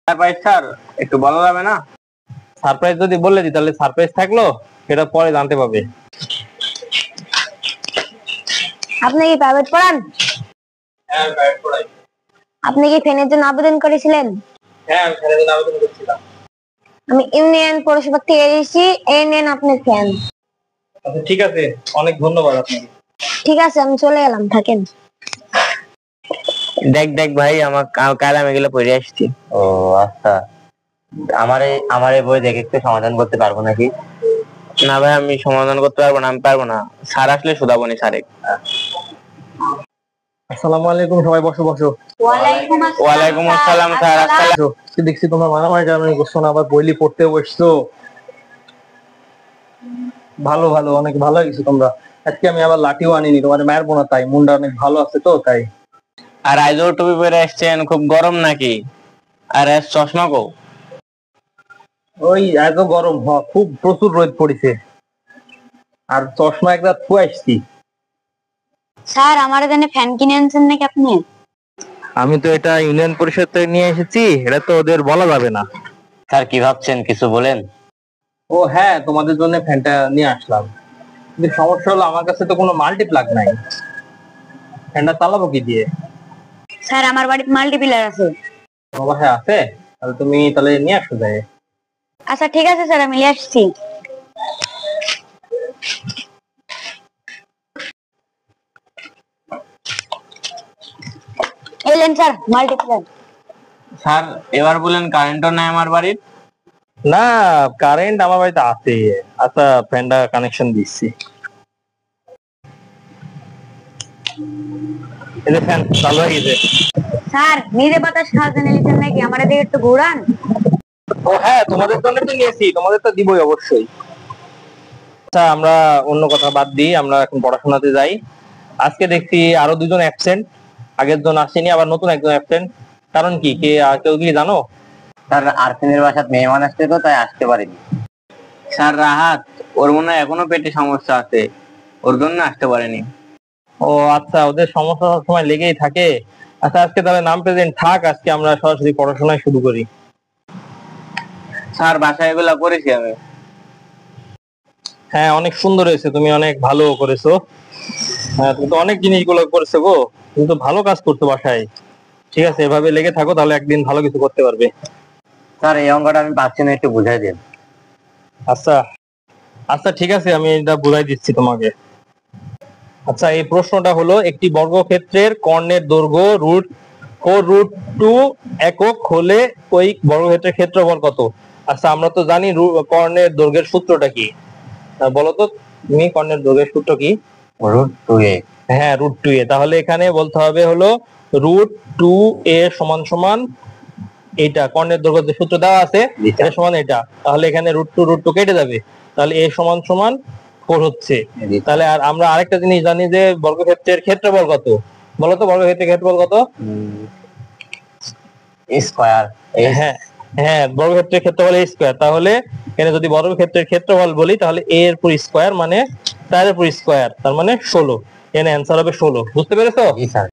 Surprise sir একটু বলা যাবে না? সারপ্রাইজ যদি বলে দিই তাহলে সারপ্রাইজ থাকলো সেটা পরে জানতে পারবে। আপনি কি প্রাইভেট পড়ান? হ্যাঁ প্রাইভেট পড়াই। আপনি কি ফ্যানের জন্য আবেদন করেছিলেন? হ্যাঁ আমি ফ্যানের জন্য আবেদন করেছিলাম। আমি ইউনিয়ন পৌরসভা থেকে এসেছি, এই নেন আপনার ফ্যান। আচ্ছা ঠিক আছে, অনেক ধন্যবাদ আপনাকে। ঠিক আছে, আমি চলে এলাম, থাকেন। দেখ দেখ ভাই, আমার কাল আমি এগুলো পড়ে আসছি। ও আচ্ছা, আমার এই বই দেখে একটু সমাধান করতে পারবো নাকি? না ভাই, আমি সমাধান করতে পারবো না, আমি পারবো না। স্যার আসলে শুধাবনি স্যারে। আসসালামু আলাইকুম, সবাই বসো বসো। ওয়ালাইকুম আসসালাম স্যার। আসসালাম। দেখছি তোমরা মারামারি জানানি করছো না, আবার বইলি পড়তে বসছো। ভালো ভালো, অনেক ভালো হয়েছে তোমরা। আজকে আমি আবার লাঠিও আনিনি, তোমার মায়ের বোনা, তাই মুন্ডা অনেক ভালো আছে তো তাই। আর আইজো টুপি পরে আসছেন, খুব গরম নাকি? আর চশমা কো? ওই এত গরম খুব প্রচুর রোদ পড়েছে, আর চশমা একটা থুয়ে আসছি। স্যার, আমার জন্য ফ্যান কিনে আনছেন নাকি আপনি? আমি তো এটা ইউনিয়ন পরিষদ থেকে নিয়ে এসেছি, এটা তো ওদের বলা যাবে না। স্যার কি ভাবছেন, কিছু বলেন। ও হ্যাঁ, তোমাদের জন্য ফ্যানটা নিয়ে আসলাম, কিন্তু সমস্যা হলো আমার কাছে তো কোনো মাল্টি প্লাগ নাই। ফ্যানটা চালাবো কি দিয়ে? স্যার, আমার বাড়িতে মাল্টিপ্লার আছে। তোমার বাসায় আছে? তাহলে তুমি নিয়ে আসো যাই। আচ্ছা ঠিক আছে স্যার, আমি নিয়ে আসছি। এলেন স্যার, মাল্টিপ্লার। স্যার এবার বলেন, কারেন্টও নাই আমার বাড়ির। না, কারেন্ট আমার বাড়িতে আছে। আচ্ছা ফ্যানটা কানেকশন দিচ্ছি। এই যে ফ্যান চালু হয়ে গেছে। স্যার, নিজে বাতাস খাওয়াতে নিয়েছেন নাকি? আমার দিকে একটু ঘোরান। ও হ্যাঁ, তোমাদের জন্য তো নিয়েছি, তোমাদের তো দিবই অবশ্যই। আচ্ছা আমরা অন্য কথা বাদ দিই, আমরা এখন পড়াশোনাতে যাই। আজকে দেখছি আরো দুজন অ্যাবসেন্ট, আগের জন আসেনি, আবার নতুন একজন অ্যাবসেন্ট। কারণ কি, কেউ কি জানো? স্যার আরফিনের বাসায় মেহমান আসছে তো, তাই আসতে পারিনি। স্যার রাহাত, ওর মনে হয় এখনো পেটে সমস্যা আছে, ওর জন্য আসতে পারেনি। ও আচ্ছা, ওদের সমস্যা সবসময় লেগেই থাকে। আচ্ছা আজকে তাহলে নাম প্রেজেন্ট থাক, আজকে আমরা সরাসরি পড়াশোনায় শুরু করি। স্যার বাসায় এগুলা করেছি আমি। হ্যাঁ অনেক সুন্দর হয়েছে, তুমি অনেক ভালো করেছো। হ্যাঁ তুমি তো অনেক জিনিসগুলো করেছো গো, তুমি তো ভালো কাজ করছো বাসায়। ঠিক আছে, এভাবে লেগে থাকো, তাহলে একদিন ভালো কিছু করতে পারবে। স্যার এই অঙ্কটা আমি পাচ্ছি না, একটু বুঝাই দিন। আচ্ছা আচ্ছা ঠিক আছে, আমি এটা বুঝাই দিচ্ছি তোমাকে। আচ্ছা এই প্রশ্নটা হলো, একটি বর্গক্ষেত্রের কর্ণের দৈর্ঘ্য √2 একক হলে ওই বর্গক্ষেত্রের ক্ষেত্রফল কত? আচ্ছা আমরা তো জানি কর্ণের দৈর্ঘ্যের সূত্রটা কি, বলো তো তুমি, কর্ণের দৈর্ঘ্যের সূত্র কি? √2a। হ্যাঁ √2a। তাহলে এখানে বলতে হবে হলো √2a সমান সমান এটা, কর্ণের দৈর্ঘ্যের যে সূত্র দেওয়া আছে এটা সমান এটা। তাহলে এখানে √2 কেটে যাবে, তাহলে a সমান সমান 4 হচ্ছে। তাহলে আর আমরা আরেকটা জিনিস জানি যে বর্গক্ষেত্রের ক্ষেত্রফল কত, বলো তো বর্গক্ষেত্রের ক্ষেত্রফল কত? স্কয়ার। হ্যাঁ হ্যাঁ, বর্গক্ষেত্রের ক্ষেত্রফল a স্কয়ার। তাহলে এখানে যদি বর্গক্ষেত্রের ক্ষেত্রফল বলি তাহলে a এর পুরো স্কয়ার মানে 4 এর পুরো স্কয়ার, তার মানে 16। এখানে অ্যান্সার হবে 16। বুঝতে পেরেছো? জি স্যার।